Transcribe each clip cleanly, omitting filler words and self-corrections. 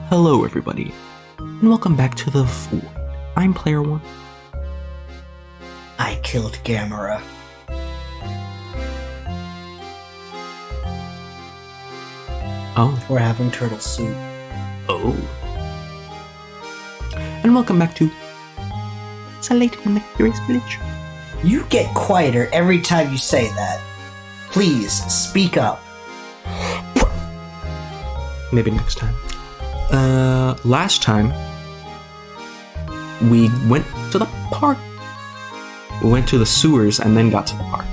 Hello everybody, and welcome back to the Void. I'm Player One. I killed Gamera. Oh. We're having turtle soup. Oh. And welcome back to Layton in the Curious Village. You get quieter every time you say that. Please, speak up. Maybe next time. Last time, we went to the park. We went to the sewers and then got to the park.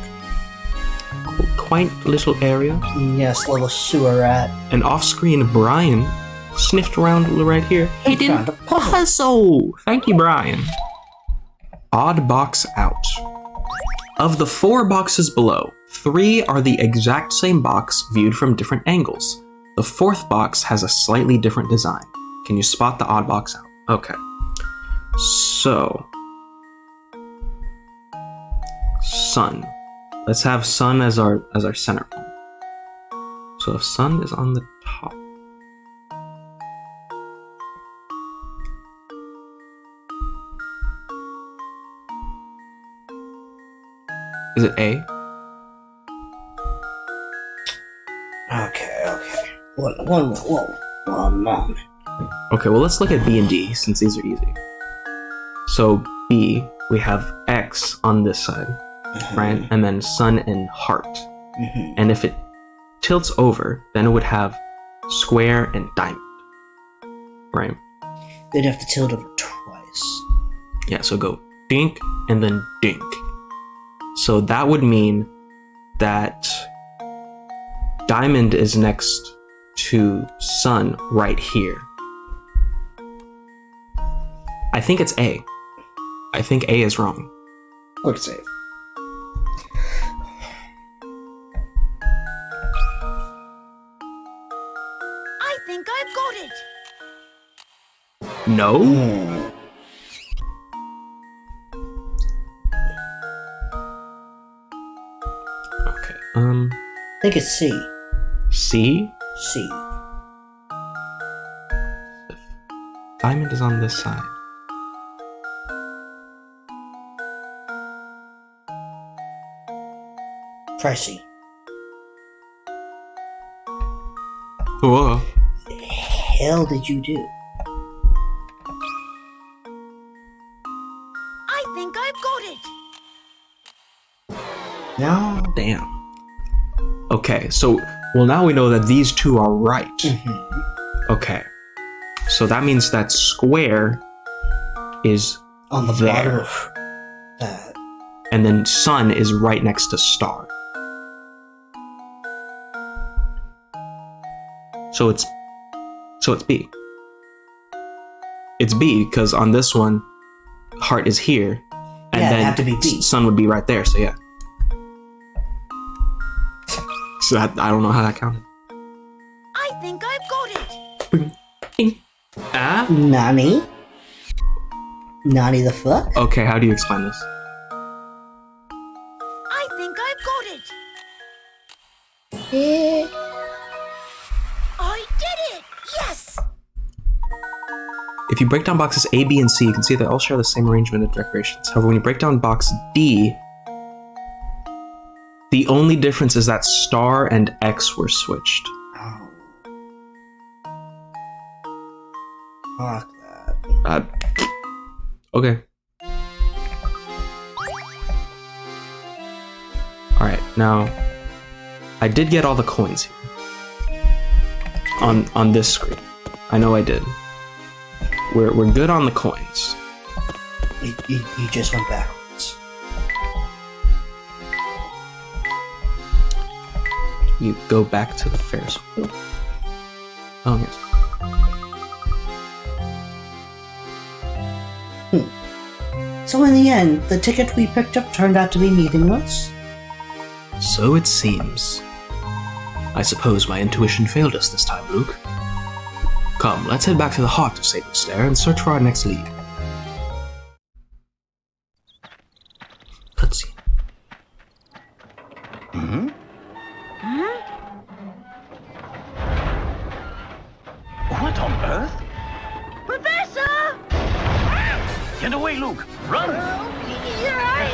Quaint little area. Yes, little sewer rat. And off-screen, Brian sniffed around right here. He found a puzzle. Puzzle! Thank you, Brian. Odd box out. Of the 4 boxes below, 3 are the exact same box viewed from different angles. The 4th box has a slightly different design. Can you spot the odd box out? Okay. So, sun. Let's have sun as our center point. So if sun is on the top, is it A? Okay. One moment. Okay, well let's look at B and D since these are easy. So B, we have X on this side, right? And then sun and heart. And if it tilts over, then it would have square and diamond, right? They'd have to tilt over twice. Yeah, so go dink and then dink. So that would mean that diamond is next to sun right here. I think it's A. I think A is wrong. Quick save. I think I've got it. No? Okay, I think it's C. C? C. Diamond is on this side. Try C. Whoa. The hell did you do? I think I've got it. No. Damn. Okay, so, well now we know that these two are right. Okay. So that means that square is On the there. bottom of that. And then sun is right next to star. So it's B. It's B because on this one, heart is here, and Yeah, it'd then have to be B. sun would be right there. So yeah. So that, I don't know how that counted. I think I've got it. Ah. Nani? Nani the fuck? Okay, how do you explain this? I think I've got it. I did it. Yes. If you break down boxes A, B, and C, you can see they all share the same arrangement of decorations. However, when you break down box D, the only difference is that star and X were switched. Oh. Fuck that. Okay. Alright, now, I did get all the coins here. On this screen. I know I did. We're good on the coins. You just went backwards. You go back to the Ferris wheel. Oh, yes. So in the end, the ticket we picked up turned out to be meaningless? So it seems. I suppose my intuition failed us this time, Luke. Come, let's head back to the heart of Sable Stair and search for our next lead. Cutscene. What on earth? Get away, Luke! Run! You're right.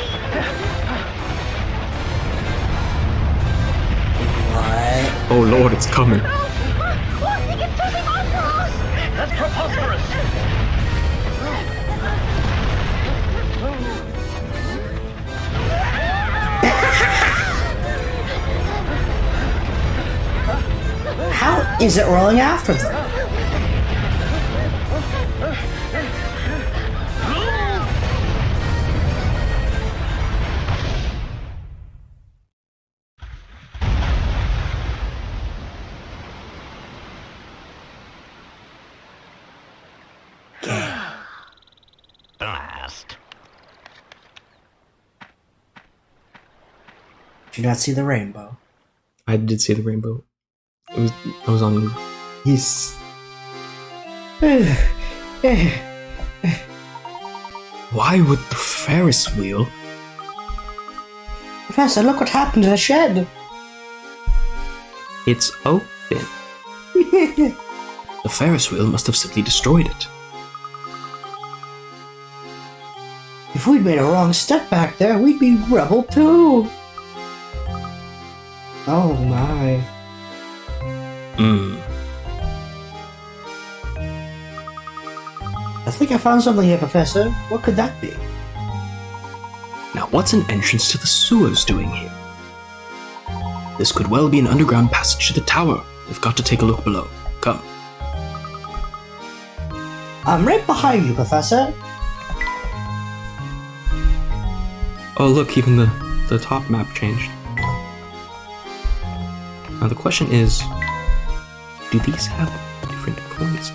What? Oh lord, it's coming. Look, he can something on for us. That's preposterous! How is it rolling after them? Blast. Did you not see the rainbow? I did see the rainbow. I was on. Yes. Why would the Ferris wheel? Professor, look what happened to the shed. It's open. The Ferris wheel must have simply destroyed it. If we'd made a wrong step back there, we'd be rubble too. Oh my. I think I found something here, Professor. What could that be? Now, what's an entrance to the sewers doing here? This could well be an underground passage to the tower. We've got to take a look below. Come. I'm right behind you, Professor. Oh, look, even the top map changed. Now, the question is, do these have different coins?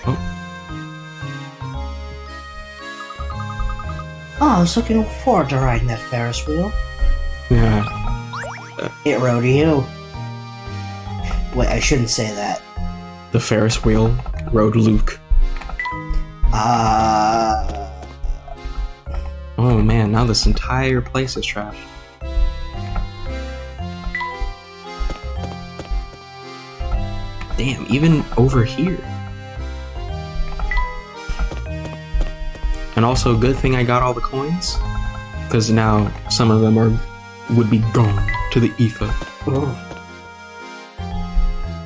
Oh, Oh, I was looking forward to riding that Ferris wheel. yeah. It rode you. Wait, I shouldn't say that. The Ferris wheel rode Luke. Oh man, now this entire place is trash. Damn, even over here. And also, good thing I got all the coins, because now some of them would be gone to the ether. Oh.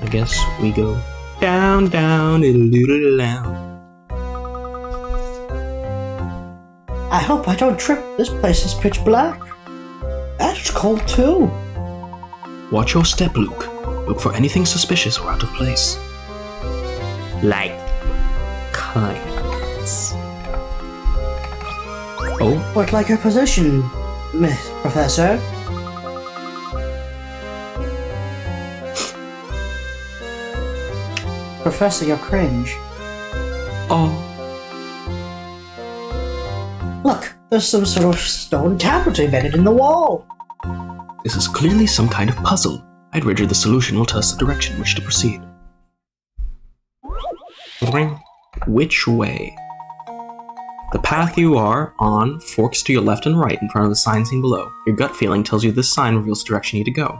I guess we go down, down, down. I hope I don't trip. This place is pitch black. And it's cold too. Watch your step, Luke. Look for anything suspicious or out of place. Like coins. Oh, What like your position, Miss Professor? Professor, you're cringe. oh. Look, there's some sort of stone tablet embedded in the wall. This is clearly some kind of puzzle. I'd wager the solution will tell us the direction in which to proceed. Which way? The path you are on forks to your left and right in front of the sign seen below. Your gut feeling tells you this sign reveals the direction you need to go.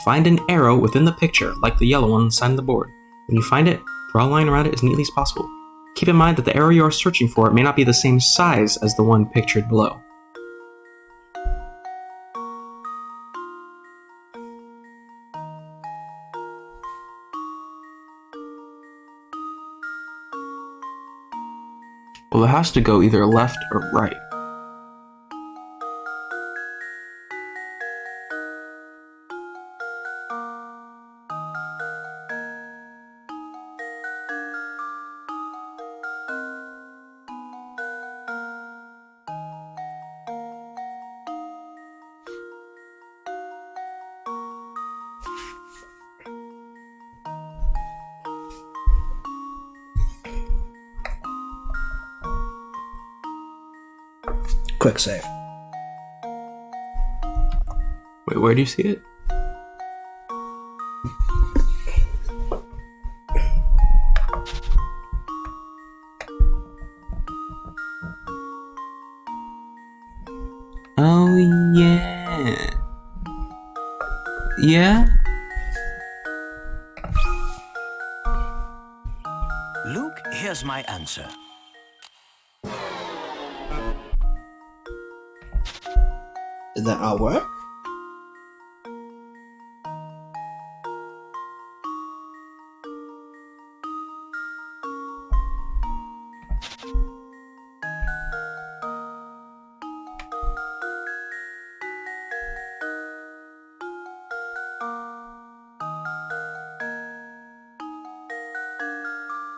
Find an arrow within the picture, like the yellow one on the side of the board. When you find it, draw a line around it as neatly as possible. Keep in mind that the arrow you are searching for may not be the same size as the one pictured below. Well, it has to go either left or right. Quick save. Wait, where do you see it? Oh, yeah. Yeah? Luke, here's my answer. Did that not work?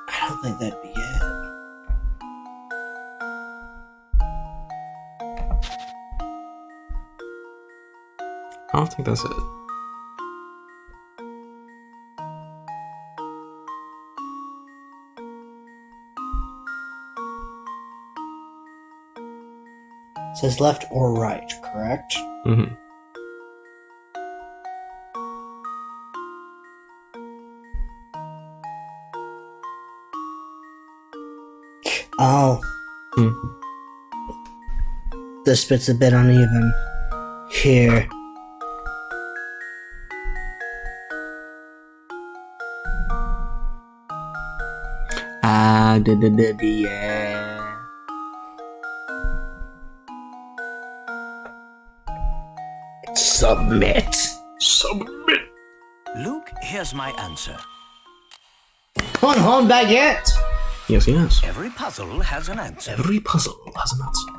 I don't think that'd be it. I don't think that's it. It says left or right, correct? Mm-hmm. Oh. This bit's a bit uneven. Here. Yeah. Submit. Submit. Luke, here's my answer. Come on home, baguette! Yes, yes. Every puzzle has an answer. Every puzzle has an answer.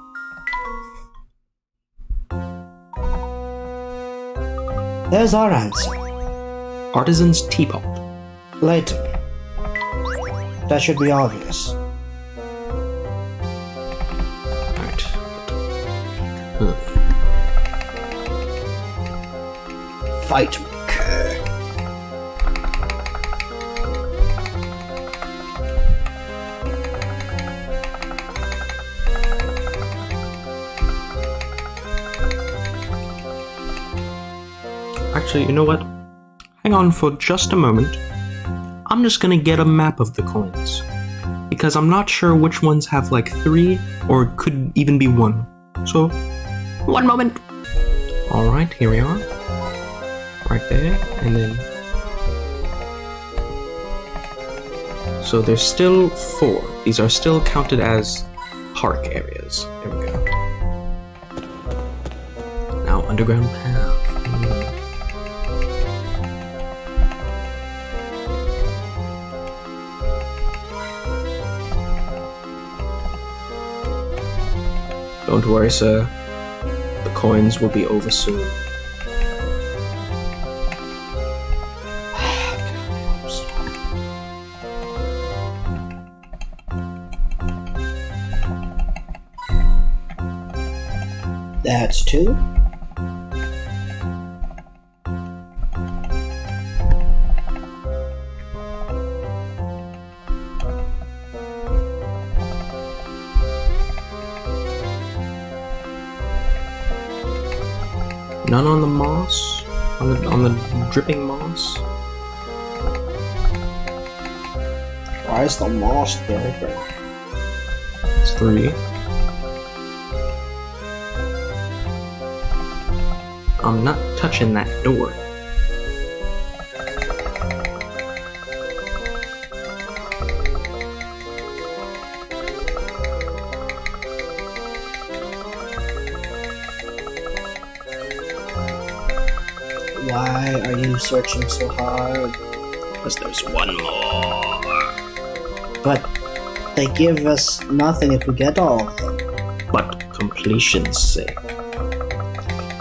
There's our answer. Artisan's teapot. Layton. That should be obvious. Alright. Fight maker. Actually, you know what? Hang on for just a moment. I'm just gonna get a map of the coins. Because I'm not sure which ones have like 3 or it could even be 1. So, one moment. Alright, here we are. Right there, and then... So there's still 4. These are still counted as park areas. There we go. Now, underground path. Don't worry, sir. The coins will be over soon. That's 2. None on the moss? On the dripping moss? Why is the moss dripping? It's 3. I'm not touching that door. Why are you searching so hard? Because there's one more. But they give us nothing if we get all of them. But completion's sake.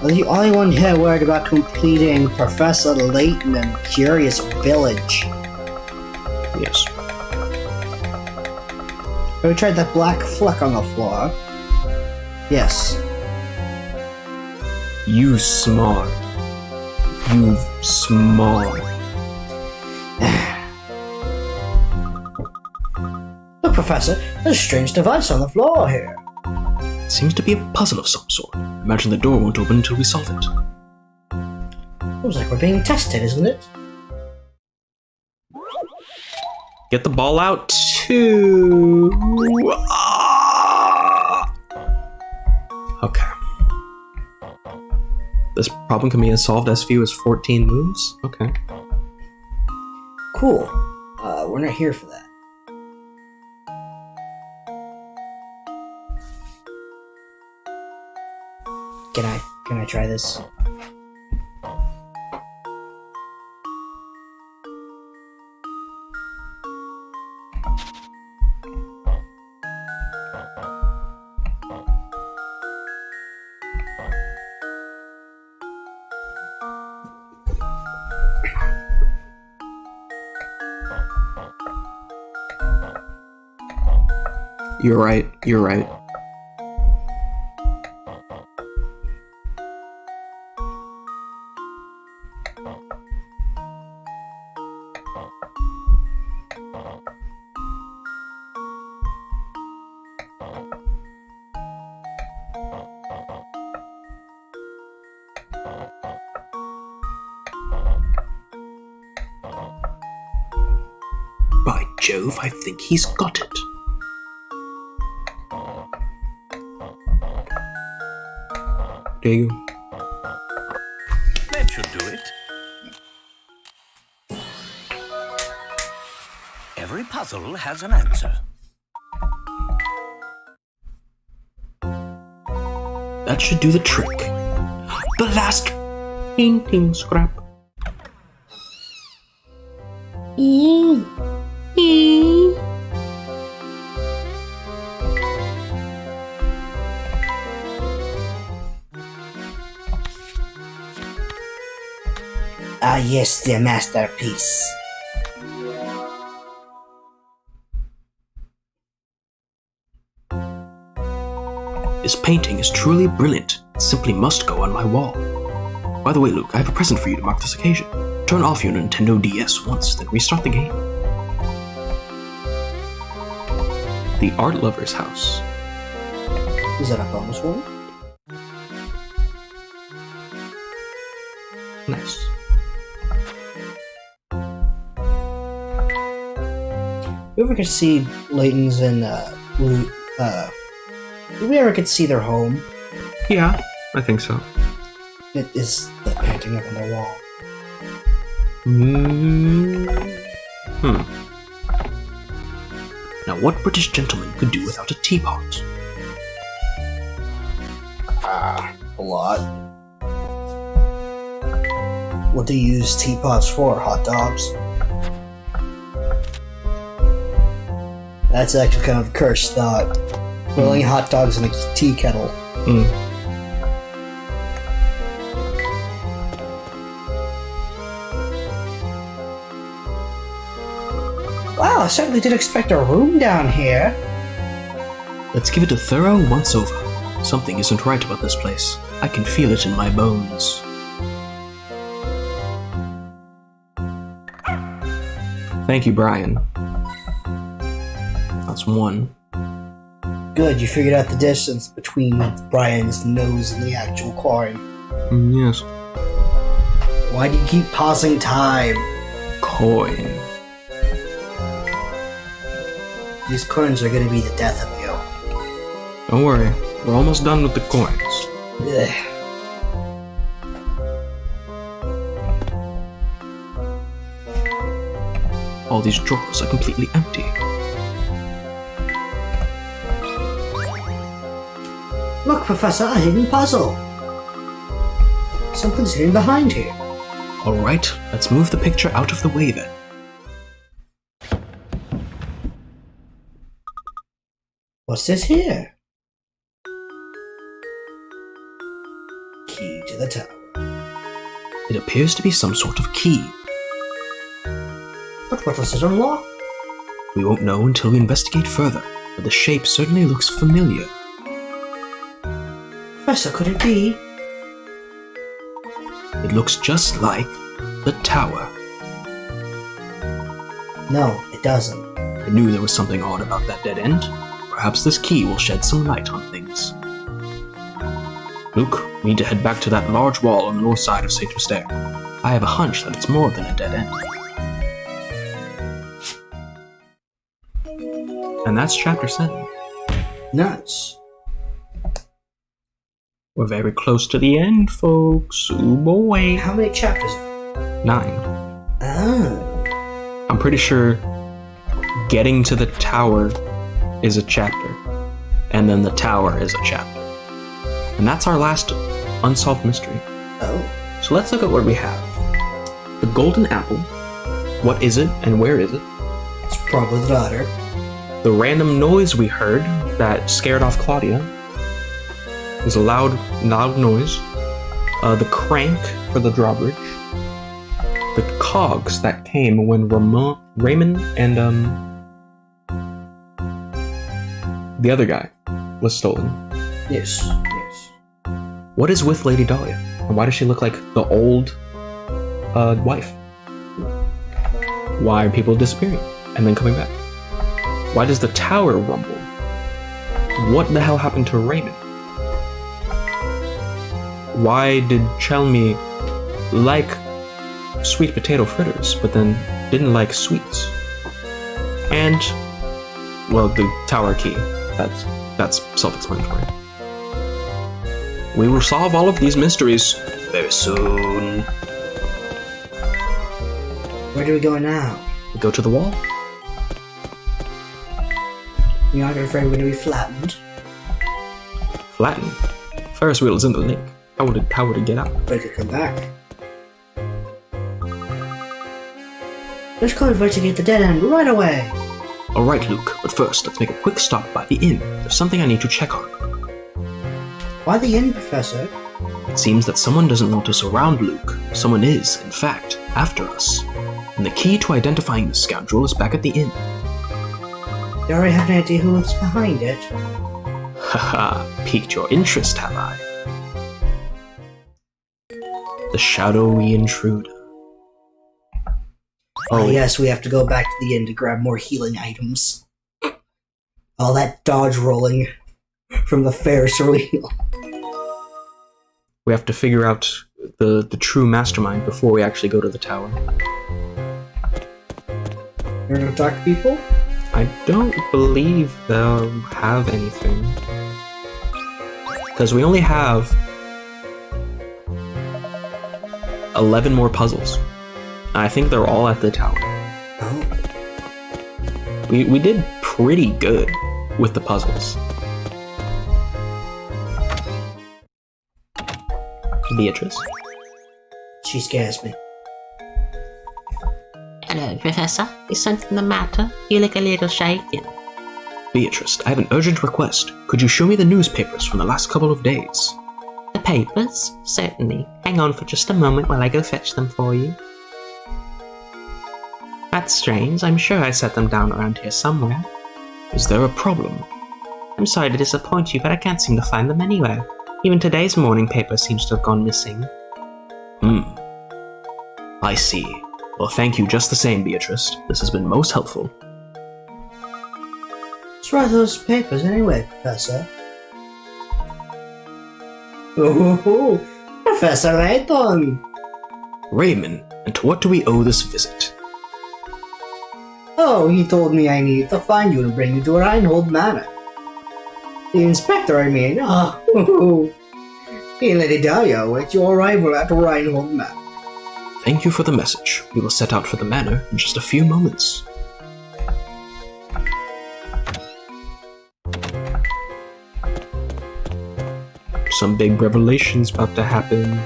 Are the only one here worried about completing Professor Layton and Curious Village? Yes. Have we tried that black fleck on the floor? Yes. You smart. You smart. Look, Professor, there's a strange device on the floor here. Seems to be a puzzle of some sort. Imagine the door won't open until we solve it. Looks like we're being tested, isn't it? Get the ball out too. Okay. This problem can be solved as few as 14 moves? Okay. Cool. We're not here for that. Can Can I try this? You're right, you're right. By Jove, I think he's got it. There you go. That should do it. Every puzzle has an answer. That should do the trick. The last painting scrap. Ah, yes, the masterpiece. This painting is truly brilliant. It simply must go on my wall. By the way, Luke, I have a present for you to mark this occasion. Turn off your Nintendo DS once, then restart the game. The Art Lover's House. Is that a bonus one? Nice. We ever could see Layton's and did we ever could see their home? Yeah, I think so. It is the painting up on the wall. Now, what British gentleman could do without a teapot? A lot. What do you use teapots for? Hot dogs? That's actually kind of a cursed thought. Boiling hot dogs in a tea kettle. Wow, I certainly didn't expect a room down here. Let's give it a thorough once-over. Something isn't right about this place. I can feel it in my bones. Thank you, Brian. That's one. Good, you figured out the distance between Brian's nose and the actual coin. Yes. Why do you keep pausing time? Coin. These coins are gonna be the death of you. Don't worry, we're almost done with the coins. Ugh. All these drawers are completely empty. Look, Professor, a hidden puzzle. Something's hidden behind here. Alright, let's move the picture out of the way then. What's this here? Key to the tower. It appears to be some sort of key. But what does it unlock? We won't know until we investigate further, but the shape certainly looks familiar. Professor, could it be? It looks just like the tower. No, it doesn't. I knew there was something odd about that dead end. Perhaps this key will shed some light on things. Luke, we need to head back to that large wall on the north side of St. Mystère. I have a hunch that it's more than a dead end. And that's chapter 7. Nuts. We're very close to the end, folks. Ooh boy. How many chapters? 9. Oh. I'm pretty sure getting to the tower is a chapter, and then the tower is a chapter. And that's our last unsolved mystery. Oh. So let's look at what we have. The golden apple. What is it and where is it? It's probably the daughter. The random noise we heard that scared off Claudia. It was a loud noise. The crank for the drawbridge. The cogs that came when Raymond and the other guy was stolen. Yes. What is with Lady Dahlia? And why does she look like the old wife? Why are people disappearing and then coming back? Why does the tower rumble? What the hell happened to Raymond? Why did Chelmy like sweet potato fritters, but then didn't like sweets? And, well, the tower key. That's self-explanatory. We will solve all of these mysteries very soon. Where do we go now? We go to the wall. You're not afraid we're gonna be flattened? Flattened. Ferris wheel is in the lake. How would it get out? But it could come back. Let's go investigate the dead end right away. Alright, Luke, but first, let's make a quick stop by the inn. There's something I need to check on. Why the inn, Professor? It seems that someone doesn't want us around, Luke. Someone is, in fact, after us. And the key to identifying the scoundrel is back at the inn. You already have an idea who's behind it? Haha, piqued your interest, have I? The shadowy intruder. Oh, yes, we have to go back to the inn to grab more healing items. All that dodge rolling from the Ferris wheel. We have to figure out the true mastermind before we actually go to the tower. You're gonna talk to people? I don't believe they'll have anything. Because we only have 11 more puzzles. I think they're all at the tower. Oh. We did pretty good with the puzzles. Beatrice? She scares me. Hello, Professor. Is something the matter? You look a little shaken. Beatrice, I have an urgent request. Could you show me the newspapers from the last couple of days? The papers? Certainly. Hang on for just a moment while I go fetch them for you. That's strange. I'm sure I set them down around here somewhere. Is there a problem? I'm sorry to disappoint you, but I can't seem to find them anywhere. Even today's morning paper seems to have gone missing. I see. Well, thank you just the same, Beatrice. This has been most helpful. Let's write those papers anyway, Professor. Ooh, Professor Layton! Raymond, and to what do we owe this visit? Oh, he told me I needed to find you and bring you to Reinhold Manor. The inspector, I mean. Oh, hey, Lady Dahlia, await your arrival at Reinhold Manor. Thank you for the message. We will set out for the manor in just a few moments. Some big revelation's about to happen.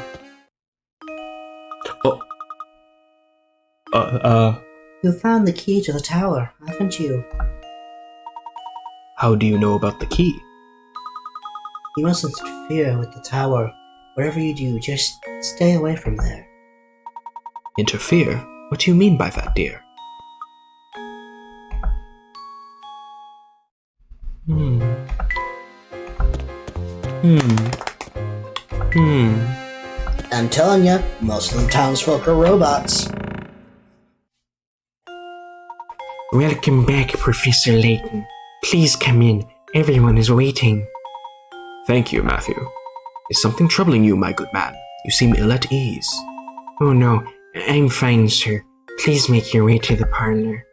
You found the key to the tower, haven't you? How do you know about the key? You mustn't interfere with the tower. Whatever you do, just stay away from there. Interfere? What do you mean by that, dear? I'm telling you, most of the townsfolk are robots. Welcome back, Professor Layton. Please come in. Everyone is waiting. Thank you, Matthew. Is something troubling you, my good man? You seem ill at ease. Oh no, I'm fine, sir. Please make your way to the parlor.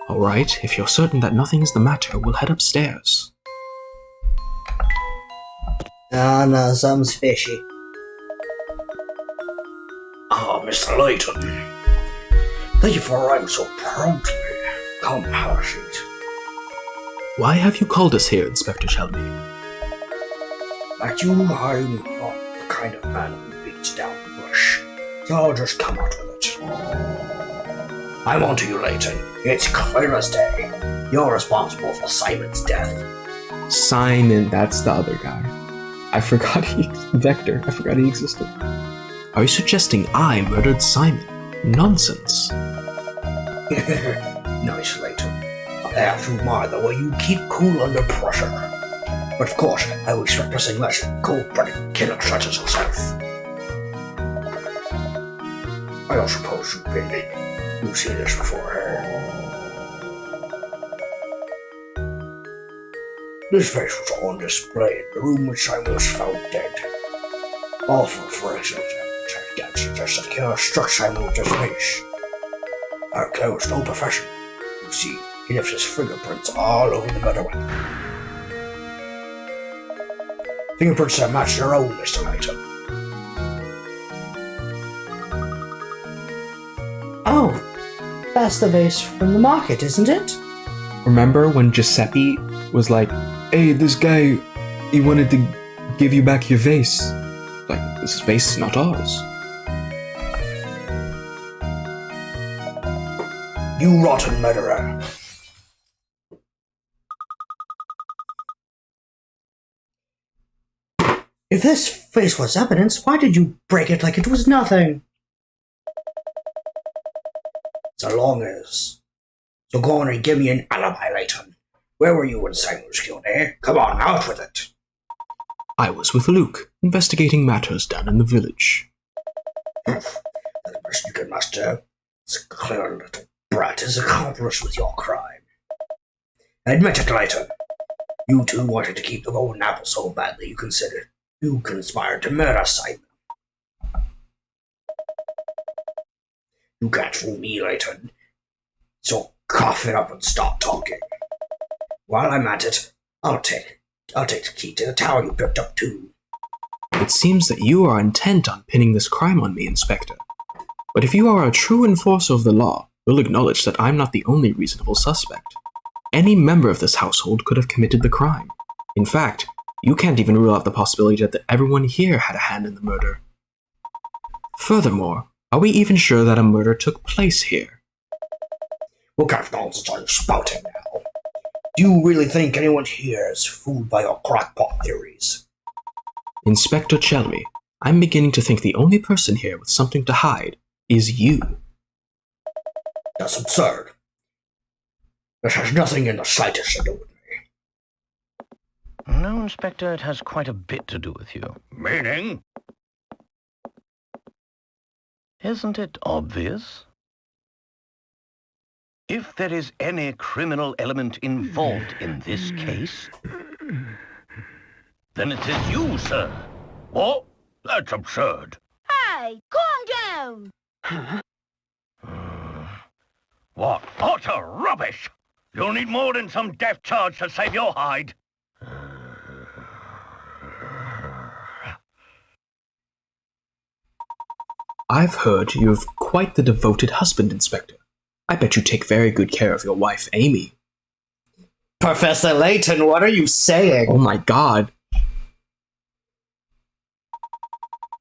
All right, if you're certain that nothing is the matter, we'll head upstairs. Ah, no, something's fishy. Ah, Mr. Layton. Thank you for arriving so promptly. Come, have a seat. Why have you called us here, Inspector Shelby? That you might not kind of man who beats down the bush, so I'll just come out with it. I'm on to you, Layton. It's clear as day. You're responsible for Simon's death. Simon, that's the other guy. I forgot Vector, I forgot he existed. Are you suggesting I murdered Simon? Nonsense. Nice, Layton. I have to admire the way you keep cool under pressure. But of course, I will expect nothing less than cold-blooded killer such as yourself. I don't suppose you've seen this before. This face was on display in the room which Simon was found dead. Awful forensic evidence suggests that the killer struck Simon with this face. Our killer was no professional. You see, he left his fingerprints all over the murder weapon. Fingerprints that match your own, Mr. Layton. Oh, that's the vase from the market, isn't it? Remember when Giuseppe was like, hey, this guy, he wanted to give you back your vase. Like, this vase is not ours. You rotten murderer. If this vase was evidence, why did you break it like it was nothing? So long as. So go on and give me an alibi, Layton. Where were you when Simon was killed, eh? Come on, out with it. I was with Luke, investigating matters down in the village. That person you can muster. This clever little brat is accomplished with your crime. Admit it, Layton. You two wanted to keep the golden apple so badly you conspired to murder Simon. You can't fool me, Layton. So cough it up and stop talking. While I'm at it, I'll take the key to the tower you picked up too. It seems that you are intent on pinning this crime on me, Inspector. But if you are a true enforcer of the law, you'll acknowledge that I'm not the only reasonable suspect. Any member of this household could have committed the crime. In fact, you can't even rule out the possibility that everyone here had a hand in the murder. Furthermore, are we even sure that a murder took place here? What kind of nonsense are you spouting now? Do you really think anyone here is fooled by your crackpot theories? Inspector Chelmy, I'm beginning to think the only person here with something to hide is you. That's absurd. This has nothing in the slightest to do with me. No, Inspector, it has quite a bit to do with you. Meaning? Isn't it obvious? If there is any criminal element involved in this case, then it is you, sir. What? That's absurd. Hey, calm down! What utter rubbish! You'll need more than some death charge to save your hide. I've heard you have quite the devoted husband, Inspector. I bet you take very good care of your wife, Amy. Professor Layton, what are you saying? Oh my god.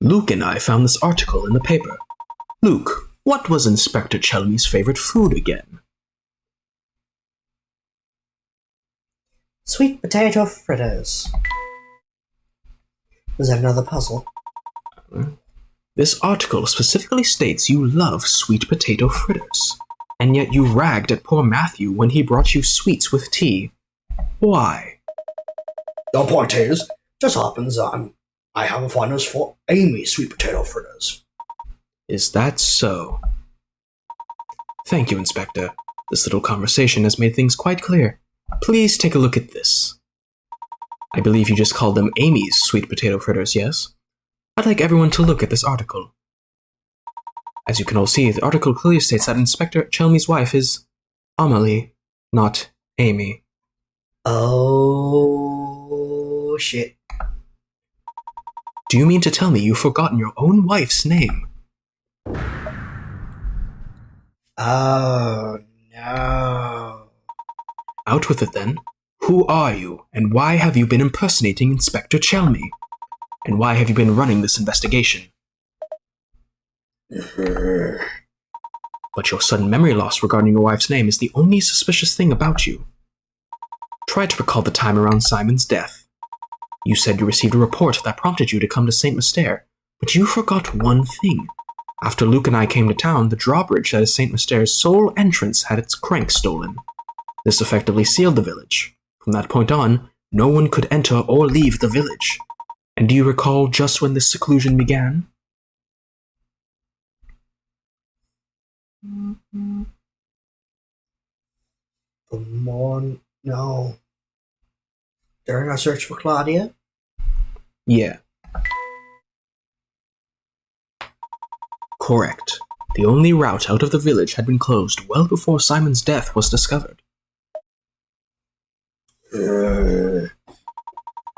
Luke and I found this article in the paper. Luke, what was Inspector Chelmy's favorite food again? Sweet potato fritters. Was that another puzzle? This article specifically states you love sweet potato fritters, and yet you ragged at poor Matthew when he brought you sweets with tea. Why? The point is, just happens I have a fondness for Amy's sweet potato fritters. Is that so? Thank you, Inspector. This little conversation has made things quite clear. Please take a look at this. I believe you just called them Amy's sweet potato fritters, yes? I'd like everyone to look at this article. As you can all see, the article clearly states that Inspector Chelmy's wife is Amelie, not Amy. Oh, shit. Do you mean to tell me you've forgotten your own wife's name? Oh, no. Out with it then. Who are you, and why have you been impersonating Inspector Chelmy? And why have you been running this investigation? But your sudden memory loss regarding your wife's name is the only suspicious thing about you. Try to recall the time around Simon's death. You said you received a report that prompted you to come to St. Mystere, but you forgot one thing. After Luke and I came to town, the drawbridge that is St. Mystere's sole entrance had its crank stolen. This effectively sealed the village. From that point on, no one could enter or leave the village. And do you recall just when this seclusion began? No. During our search for Claudia? Yeah. Correct. The only route out of the village had been closed well before Simon's death was discovered.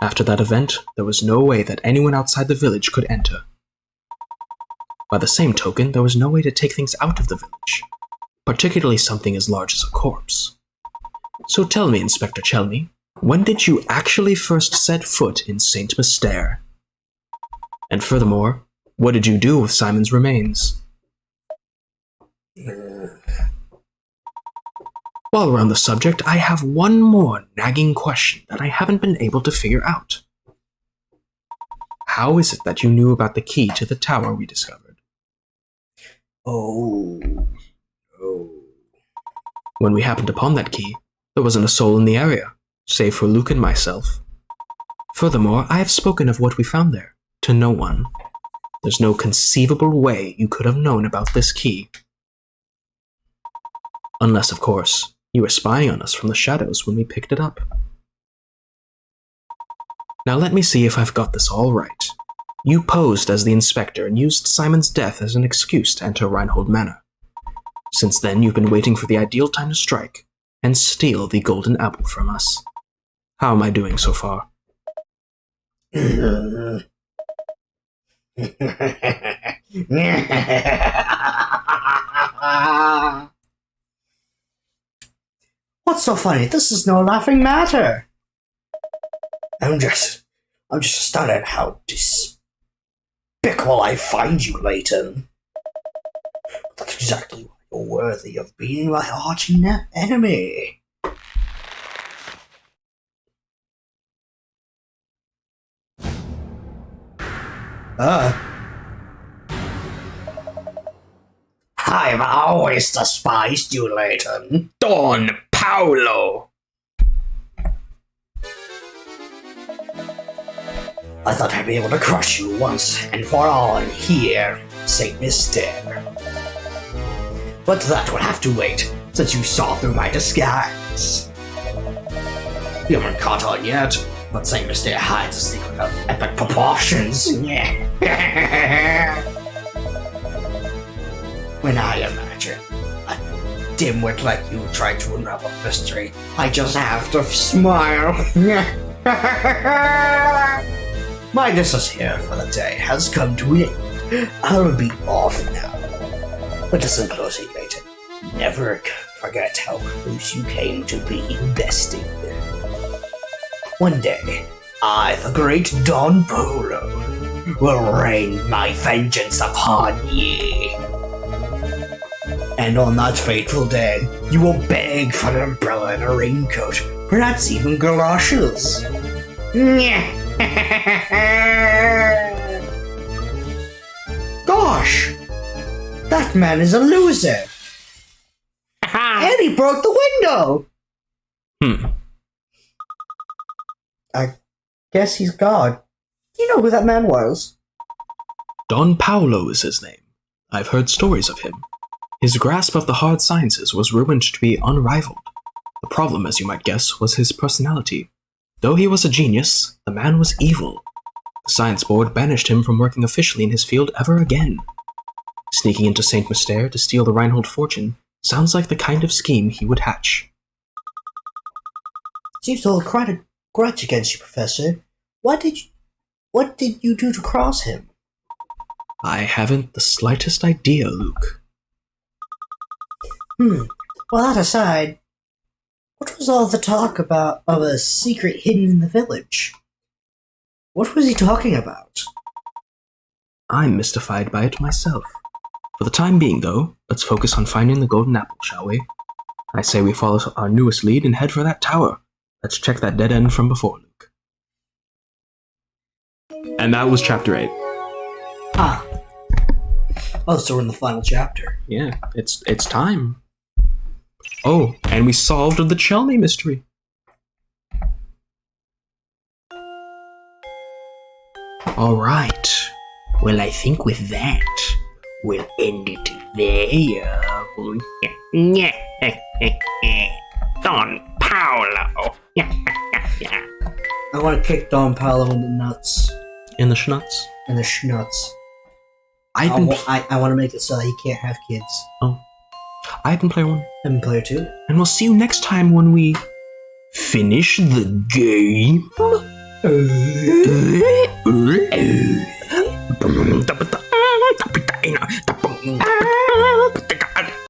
After that event, there was no way that anyone outside the village could enter. By the same token, there was no way to take things out of the village, particularly something as large as a corpse. So tell me, Inspector Chelmy, when did you actually first set foot in St. Mystere? And furthermore, what did you do with Simon's remains? While we're on the subject, I have one more nagging question that I haven't been able to figure out. How is it that you knew about the key to the tower we discovered? Oh. When we happened upon that key, there wasn't a soul in the area, save for Luke and myself. Furthermore, I have spoken of what we found there to no one. There's no conceivable way you could have known about this key. Unless, of course, you were spying on us from the shadows when we picked it up. Now let me see if I've got this all right. You posed as the inspector and used Simon's death as an excuse to enter Reinhold Manor. Since then, you've been waiting for the ideal time to strike and steal the golden apple from us. How am I doing so far? What's so funny? This is no laughing matter. I'm just astounded at how despicable I find you, Layton. That's exactly why you're worthy of being my arch enemy. I've always despised you, Layton. Don Paolo! I thought I'd be able to crush you once and for all in here, St. Mystere. But that would have to wait, since you saw through my disguise. You haven't caught on yet, but St. Mystere hides a secret of epic proportions. When I imagine a dimwit like you trying to unravel a mystery, I just have to smile. My distance here for the day has come to an end. I'll be off now. But listen closely, Layton. Never forget how close you came to being bested. One day, I, the great Don Polo, will rain my vengeance upon ye. And on that fateful day, you will beg for an umbrella and a raincoat, perhaps even galoshes. Gosh! That man is a loser! And he broke the window! I guess he's God. Do you know who that man was? Don Paolo is his name. I've heard stories of him. His grasp of the hard sciences was rumored to be unrivaled. The problem, as you might guess, was his personality. Though he was a genius, the man was evil. The Science Board banished him from working officially in his field ever again. Sneaking into St. Mystere to steal the Reinhold fortune sounds like the kind of scheme he would hatch. Seems to hold quite a grudge against you, Professor. What did you do to cross him? I haven't the slightest idea, Luke. Well, that aside, what was all the talk about of a secret hidden in the village? What was he talking about? I'm mystified by it myself. For the time being, though, let's focus on finding the golden apple, shall we? I say we follow our newest lead and head for that tower. Let's check that dead end from before, Luke. And that was chapter 8. Ah. Oh, so we're in the final chapter. Yeah, it's time. Oh, and we solved the Chelmy mystery. Alright. Well, I think with that, we'll end it there. Don Paolo. I want to kick Don Paolo in the nuts. In the schnutz. And the schnutz. I've I been want to make it so that he can't have kids. I've been player 1. And player 2. And we'll see you next time when we finish the game.